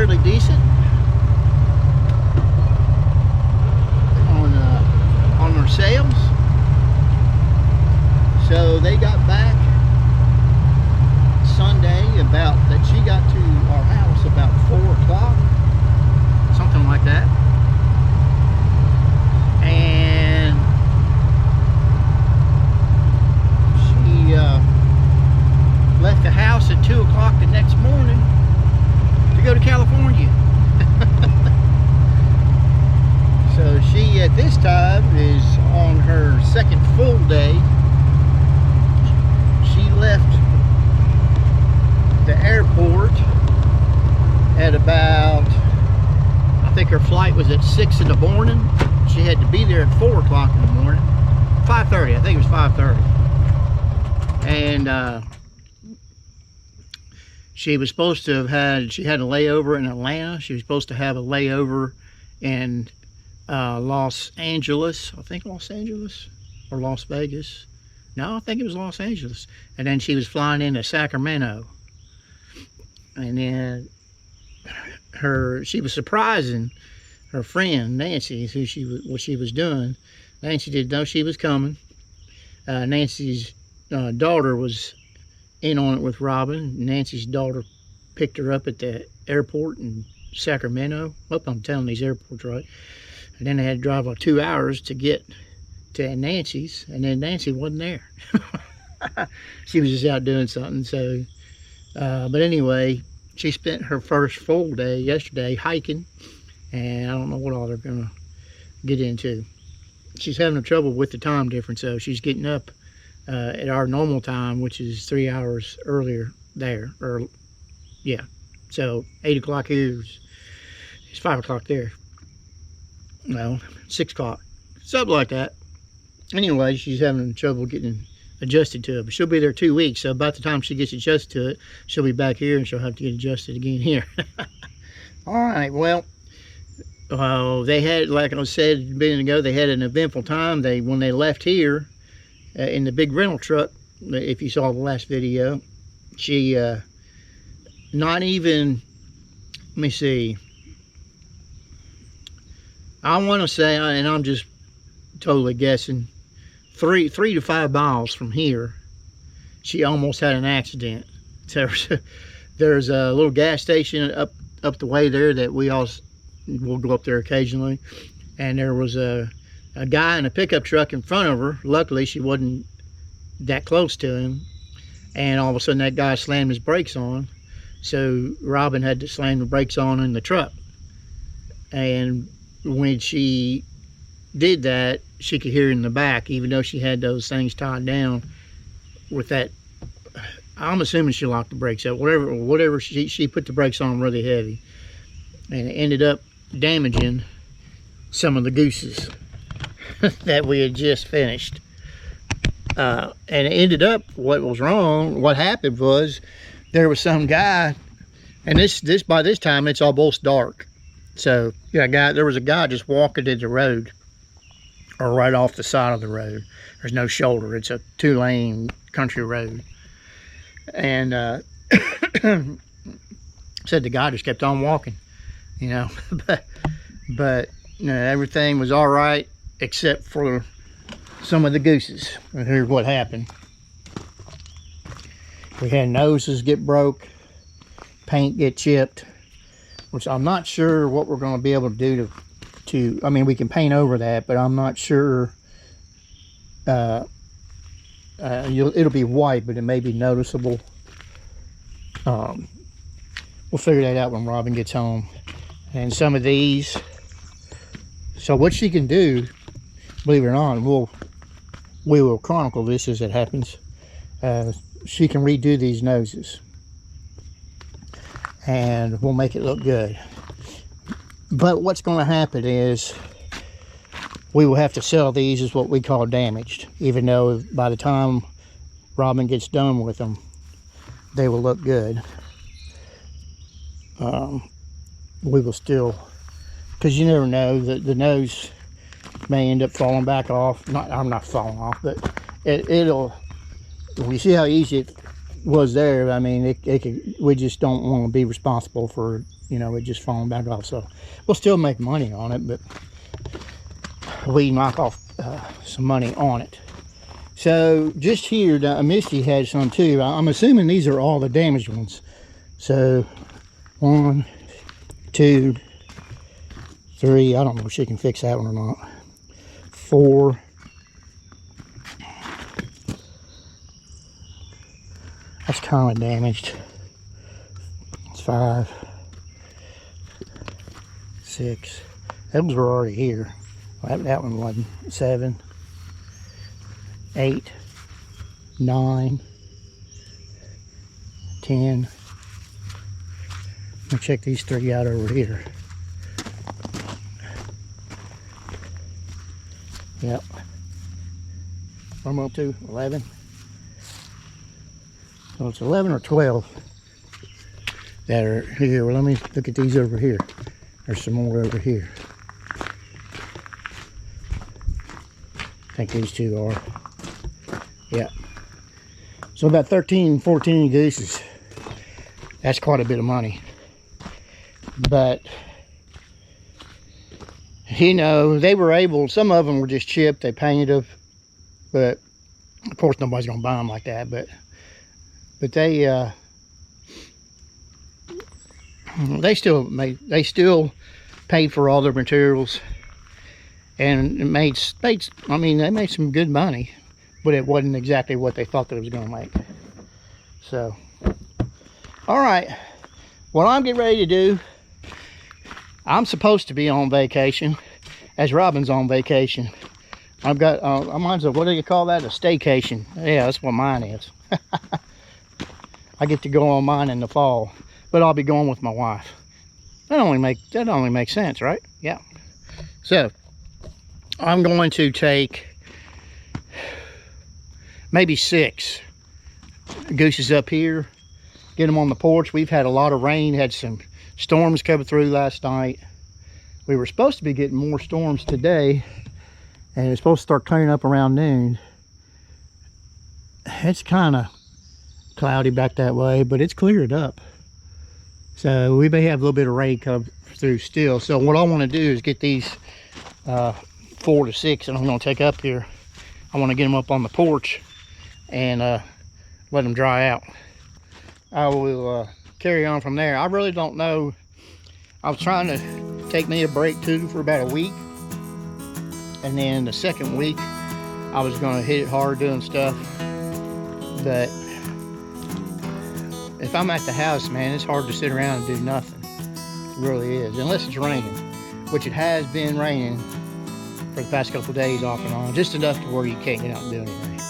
fairly decent on their sales. So they got back Sunday about that. She got to our house about 4 o'clock, something like that, and she left the house at 2 o'clock the next morning to go to California. So she at this time is on her second full day. She left the airport at about, I think her flight was at 6 in the morning. She had to be there at 4 o'clock in the morning. 5:30, I think it was 5:30. And she was supposed to have had, she had a layover in Atlanta. She was supposed to have a layover in Los Angeles. I think Los Angeles or Las Vegas. No, I think it was Los Angeles. And then she was flying into Sacramento. And then she was surprising her friend Nancy, what she was doing. Nancy didn't know she was coming. Nancy's daughter was in on it with Robin. Nancy's daughter picked her up at the airport in Sacramento. Hope I'm telling these airports right. And then they had to drive like 2 hours to get to Nancy's, and then Nancy wasn't there. She was just out doing something. So but anyway, she spent her first full day yesterday hiking, and I don't know what all they're gonna get into. She's having trouble with the time difference, so she's getting up at our normal time, which is 3 hours earlier there, or yeah, so 8 o'clock here is 5 o'clock there. No, 6 o'clock, something like that. Anyway, she's having trouble getting adjusted to it, but she'll be there 2 weeks, so about the time she gets adjusted to it, she'll be back here and she'll have to get adjusted again here. All right, well, they had, like I said a minute ago, they had an eventful time. When they left here in the big rental truck, if you saw the last video, she not even, let me see, I want to say, and I'm just totally guessing, 3 to 5 miles from here, she almost had an accident. There's a little gas station up the way there that we'll go up there occasionally, and there was a guy in a pickup truck in front of her. Luckily she wasn't that close to him, and all of a sudden that guy slammed his brakes on, so Robin had to slam the brakes on in the truck. And when she did that, she could hear it in the back, even though she had those things tied down with that. I'm assuming she locked the brakes up, whatever she put the brakes on really heavy, and it ended up damaging some of the gooses that we had just finished. And it ended up, what happened was, there was some guy, and this by this time it's almost dark, so yeah, there was a guy just walking in the road, or right off the side of the road. There's no shoulder, it's a 2-lane country road, and said the guy just kept on walking, you know. but you know, everything was all right except for some of the gooses. And here's what happened. We had noses get broke, paint get chipped, which I'm not sure what we're going to be able to do to I mean, we can paint over that, but I'm not sure. It'll be white, but it may be noticeable. We'll figure that out when Robin gets home. And some of these, so what she can do, believe it or not, we will chronicle this as it happens. She can redo these noses, and we'll make it look good. But what's going to happen is we will have to sell these as what we call damaged, even though by the time Robin gets done with them, they will look good. We will still, because you never know, the nose may end up falling back off. I'm not falling off, but it'll, you see how easy it was there. I mean, we just don't want to be responsible for you know, it just falling back off. So we'll still make money on it, but we knock off some money on it. So just here, Misty had some too. I'm assuming these are all the damaged ones. So 1, 2, 3. I don't know if she can fix that one or not. 4. That's kind of damaged. It's 5, 6. Those were already here. That one wasn't. 7, 8, 9, 10. Let me check these 3 out over here. Yep. What am I up to? 11. So it's 11 or 12 that are here. Well, let me look at these over here. There's some more over here. I think these 2 are. Yeah. So about 13, 14 gooses. That's quite a bit of money. But, you know, they were able, some of them were just chipped, they painted them. But, of course, nobody's going to buy them like that. But they still paid for all their materials. And it made, I mean, they made some good money. But it wasn't exactly what they thought that it was going to make. So, all right. What I'm getting ready to do, I'm supposed to be on vacation, as Robin's on vacation. I've got, mine's a, what do you call that? A staycation. Yeah, that's what mine is. I get to go on mine in the fall, but I'll be going with my wife. That only makes sense, right? Yeah. So, I'm going to take maybe 6 gooses up here, get them on the porch. We've had a lot of rain, had some storms coming through last night. We were supposed to be getting more storms today, and it's supposed to start clearing up around noon. It's kind of cloudy back that way, but it's cleared up. So we may have a little bit of rain come through still. So what I want to do is get these 4 to 6 that I'm going to take up here. I want to get them up on the porch and let them dry out. I will carry on from there. I really don't know. I was trying to take me a break too for about a week, and then the second week I was going to hit it hard doing stuff. But if I'm at the house, man, it's hard to sit around and do nothing. It really is, unless it's raining, which it has been raining for the past couple of days off and on, just enough to where you can't get out and do anything.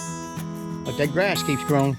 But that grass keeps growing.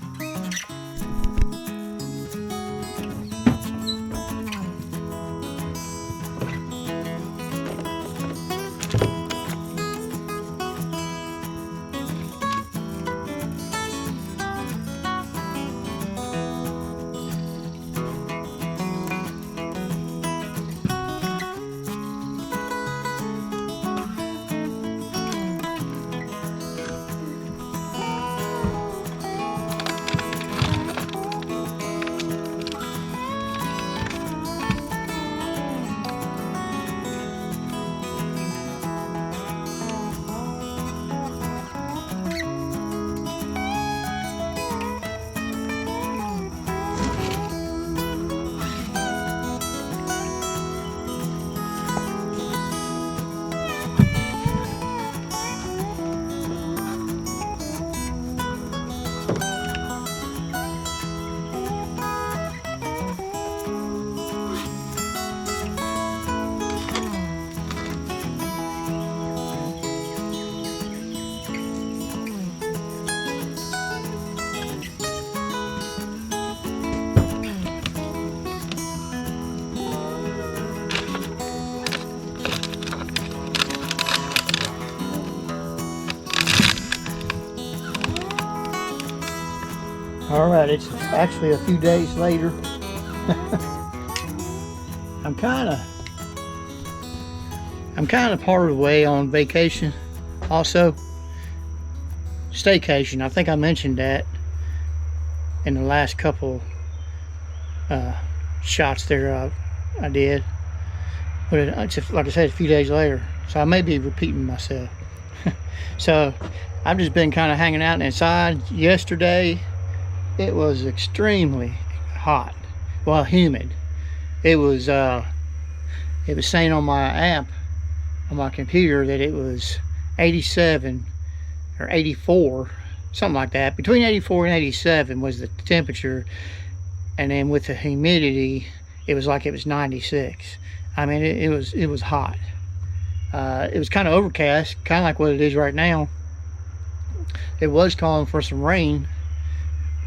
All right, it's actually a few days later. I'm kind of part of the way on vacation. Also, staycation. I think I mentioned that in the last couple shots there I did. But it's just, like I said, a few days later. So I may be repeating myself. So I've just been kind of hanging out inside. Yesterday, it was extremely hot. Well, humid. It was saying on my app on my computer that it was 87 or 84, something like that. Between 84 and 87 was the temperature, and then with the humidity, it was like it was 96. I mean, it was hot. It was kind of overcast, kind of like what it is right now. It was calling for some rain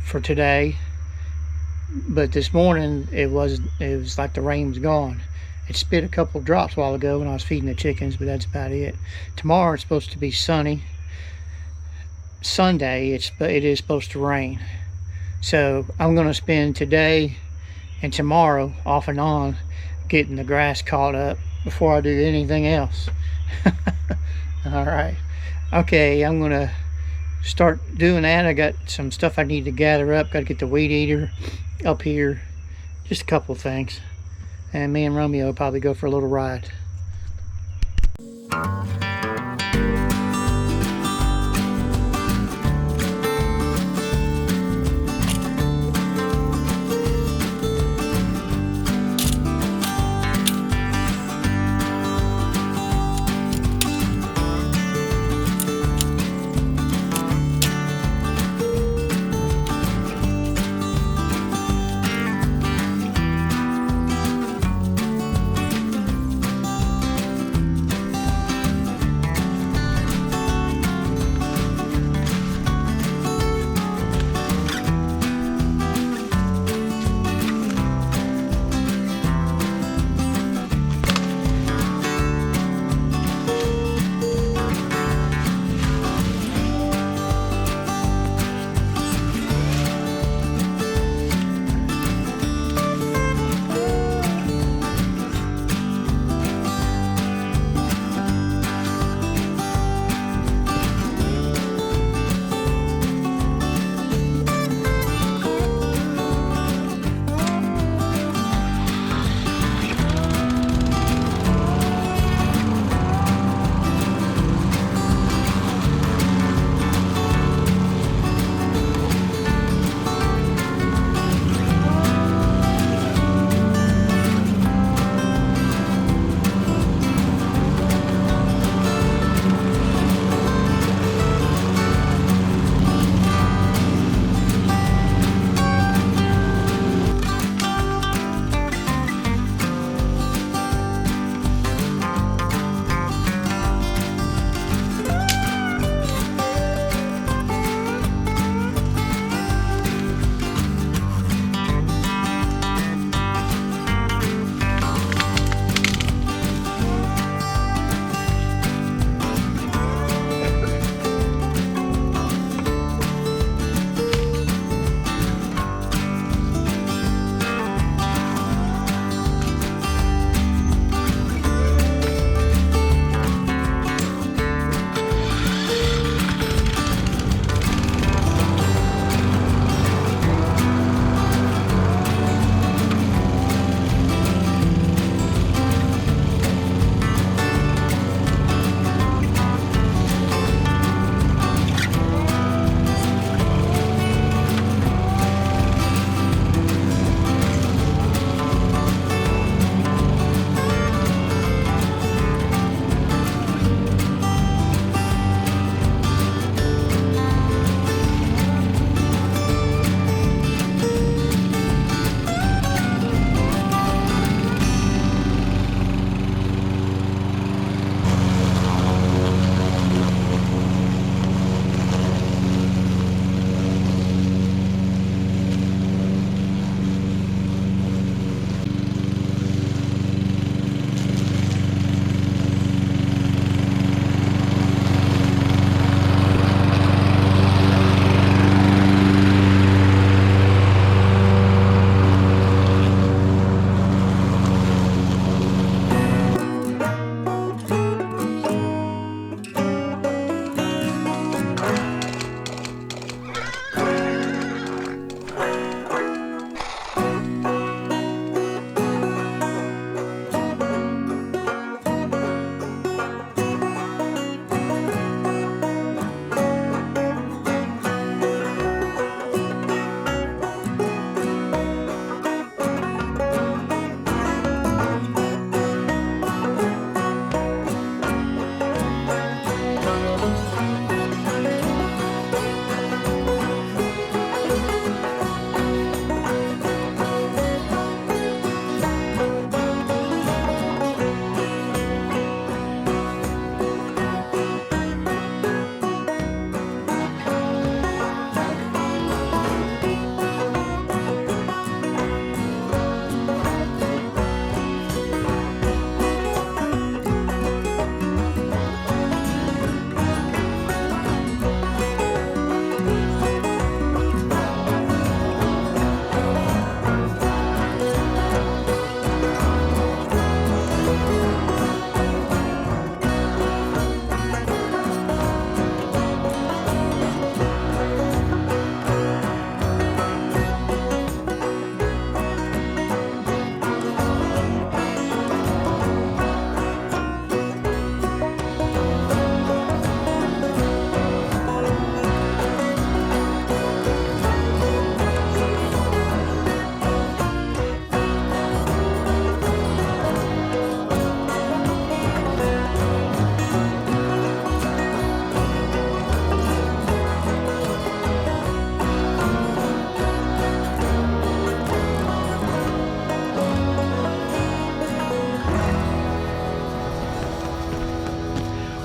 for today, but this morning it was like the rain was gone. It spit a couple drops a while ago when I was feeding the chickens, but that's about it. Tomorrow it's supposed to be sunny. Sunday it is supposed to rain. So I'm going to spend today and tomorrow off and on getting the grass caught up before I do anything else. All right. Okay, I'm going to start doing that. I got some stuff I need to gather up. Got to get the weed eater up here. Just a couple of things. And me and Romeo will probably go for a little ride.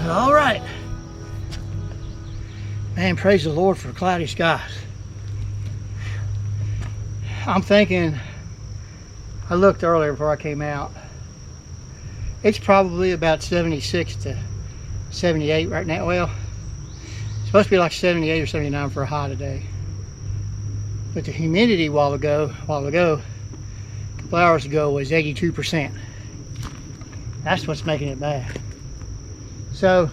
All right. Man, praise the Lord for cloudy skies. I'm thinking, I looked earlier before I came out. It's probably about 76 to 78 right now. Well, it's supposed to be like 78 or 79 for a high today. But the humidity a couple hours ago was 82%. That's what's making it bad. So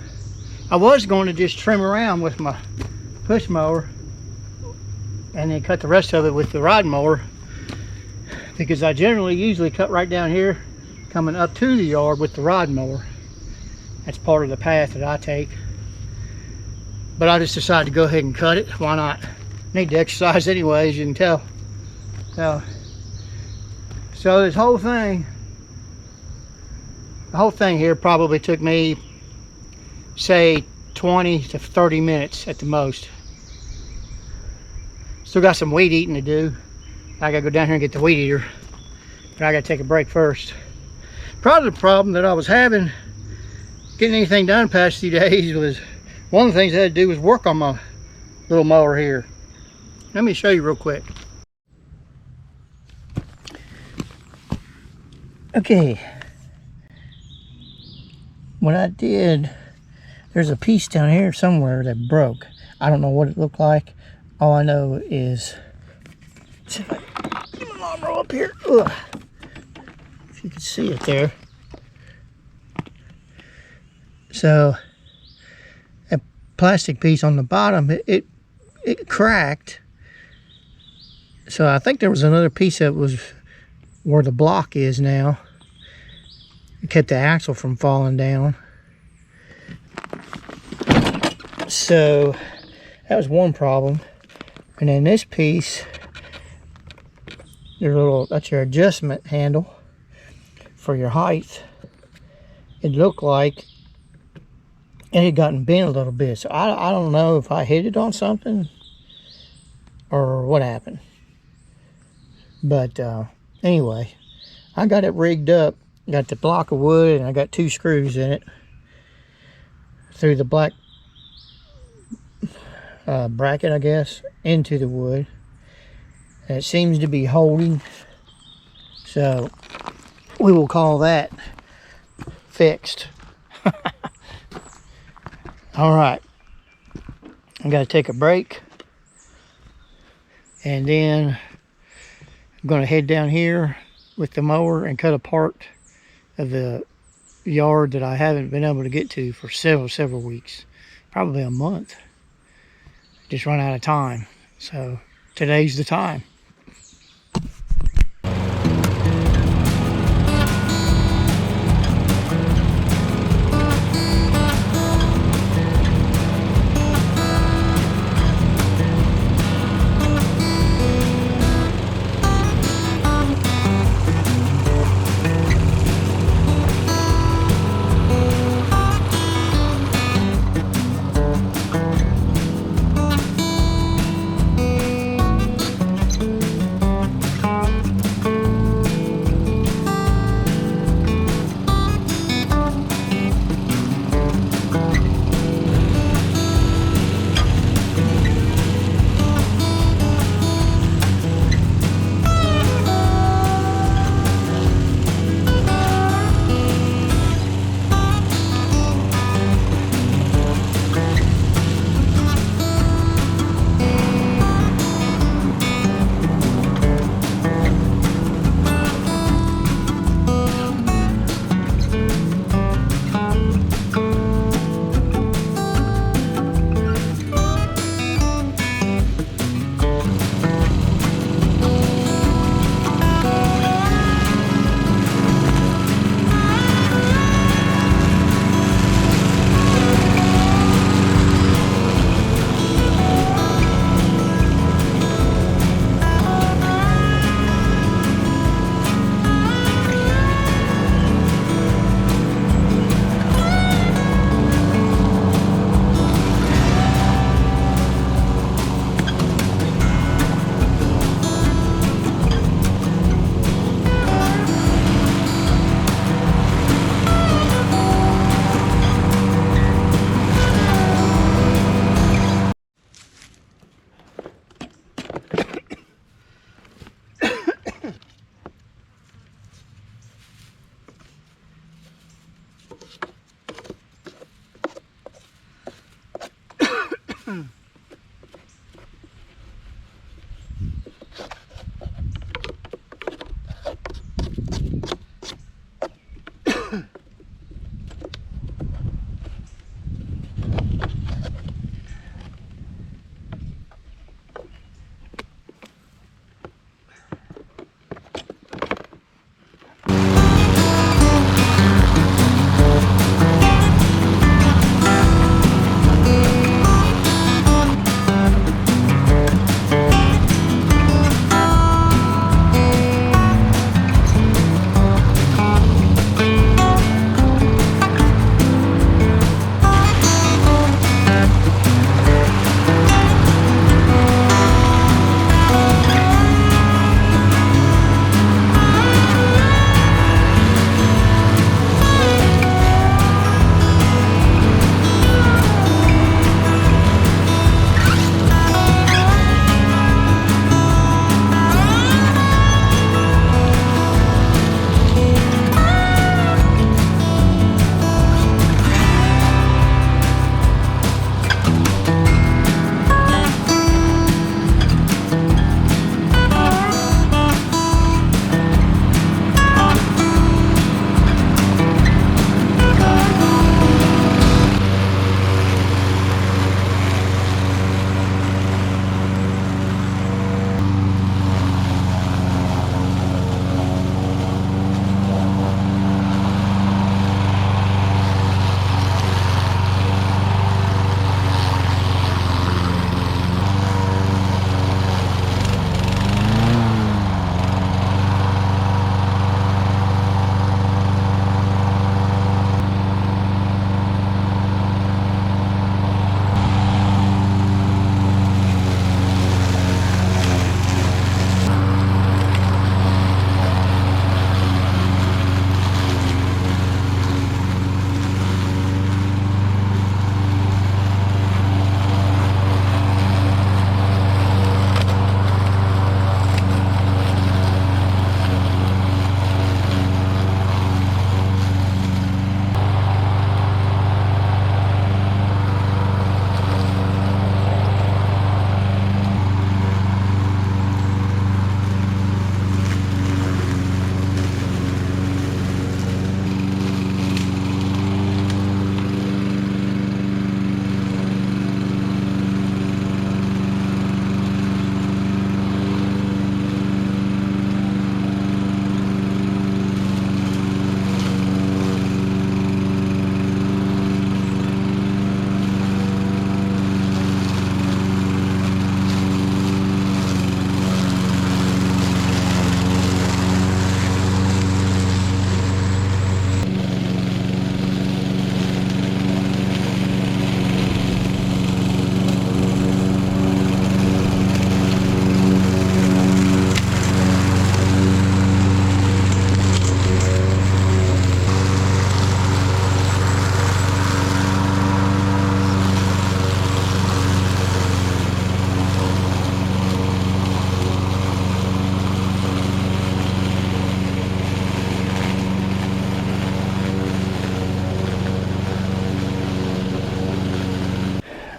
I was going to just trim around with my push mower and then cut the rest of it with the rod mower, because I usually cut right down here coming up to the yard with the rod mower. That's part of the path that I take. But I just decided to go ahead and cut it. Why not? Need to exercise anyway, as you can tell. So this whole thing, the whole thing here probably took me, say, 20 to 30 minutes at the most. Still got some weed eating to do. I gotta go down here and get the weed eater, but I gotta take a break first. Probably the problem that I was having getting anything done past few days was, one of the things I had to do was work on my little mower here. Let me show you real quick. Okay, what I did, there's a piece down here somewhere that broke. I don't know what it looked like. All I know is, let's see if I can get my lawnmower up here. Ugh. If you can see it there. So, a plastic piece on the bottom, it cracked. So I think there was another piece that was where the block is now. It kept the axle from falling down. So that was one problem. And then this piece, that's your adjustment handle for your height. It looked like it had gotten bent a little bit. So I don't know if I hit it on something or what happened. But anyway, I got it rigged up. Got the block of wood, and I got 2 screws in it through the black bracket, I guess, into the wood. And it seems to be holding. So we will call that fixed. All right. I got to take a break. And then I'm going to head down here with the mower and cut a part of the yard that I haven't been able to get to for several weeks, probably a month. Just run out of time. So today's the time.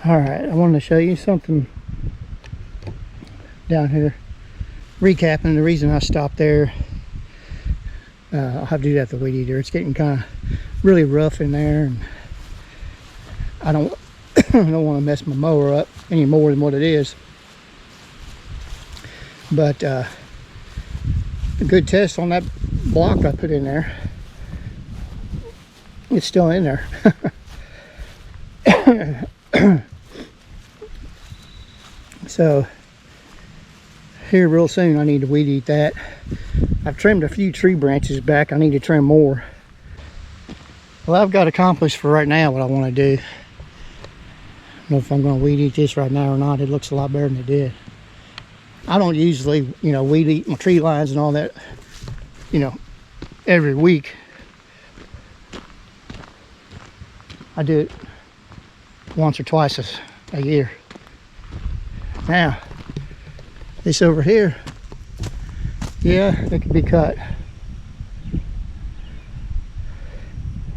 All right, I wanted to show you something down here. Recapping, the reason I stopped there, I'll have to do that with the weed eater. It's getting kind of really rough in there, and I don't I don't want to mess my mower up any more than what it is. But a good test on that block I put in there. It's still in there. So here real soon I need to weed eat that. I've trimmed a few tree branches back. I need to trim more. Well, I've got accomplished for right now what I want to do. I don't know if I'm going to weed eat this right now or not. It looks a lot better than it did. I don't usually, weed eat my tree lines and all that, every week. I do it once or twice a year. Now, this over here, yeah, it can be cut.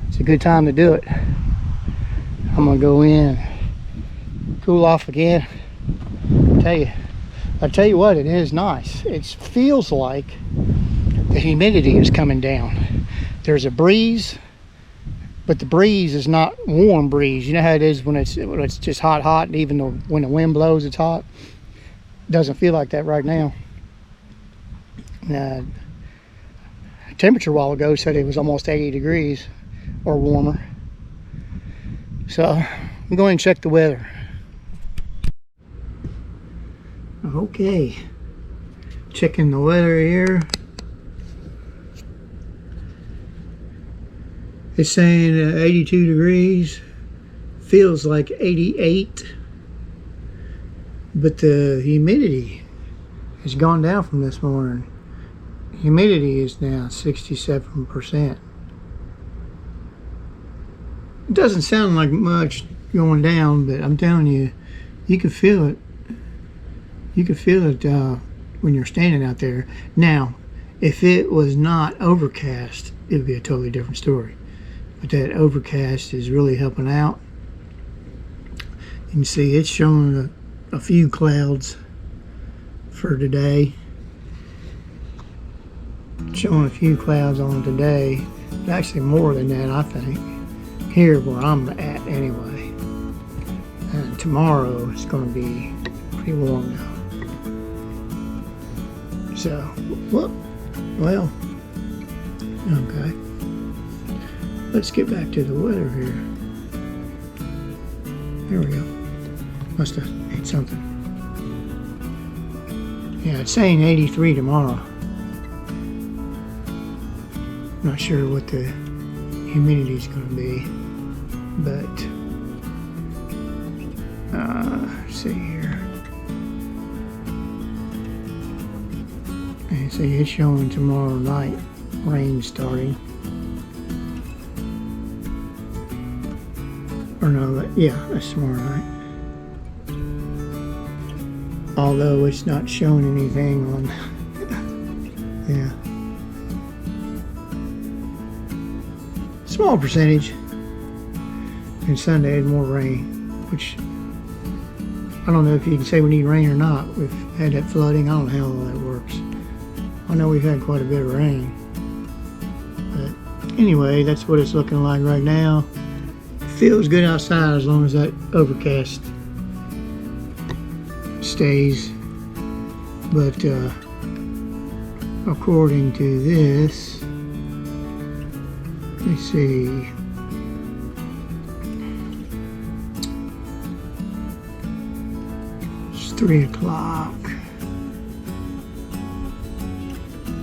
It's a good time to do it. I'm gonna go in, cool off again. I tell you what, it is nice. It feels like the humidity is coming down. There's a breeze, but the breeze is not warm breeze. You know how it is when it's just hot, and even when the wind blows, it's hot. It doesn't feel like that right now. Temperature a while ago said it was almost 80 degrees or warmer. So I'm going to check the weather. Okay, checking the weather here. It's saying 82 degrees, feels like 88, but the humidity has gone down from this morning. Humidity is now 67%. It doesn't sound like much going down, but I'm telling you, you can feel it. You can feel it when you're standing out there. Now, if it was not overcast, it would be a totally different story. But that overcast is really helping out. You can see it's showing a few clouds for today. It's showing a few clouds on today. Actually more than that, I think. Here where I'm at anyway. And tomorrow it's going to be pretty warm now. So, well, okay. Let's get back to the weather here. There we go. Must have ate something. Yeah, it's saying 83 tomorrow. Not sure what the humidity is going to be, but let's see here. And see, it's showing tomorrow night rain starting. Or no, yeah, that's tomorrow night. Although it's not showing anything on, yeah. Small percentage. And Sunday had more rain, which I don't know if you can say we need rain or not. We've had that flooding. I don't know how all that works. I know we've had quite a bit of rain. But anyway, that's what it's looking like right now. It feels good outside as long as that overcast stays. But according to this, let me see. It's 3 o'clock.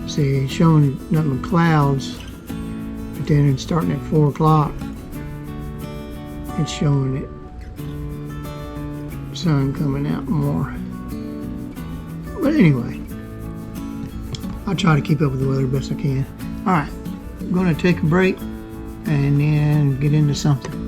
See, it's showing nothing but clouds, but then it's starting at 4 o'clock. It's showing it sun coming out more. But anyway, I'll try to keep up with the weather best I can. All right, I'm going to take a break and then get into something.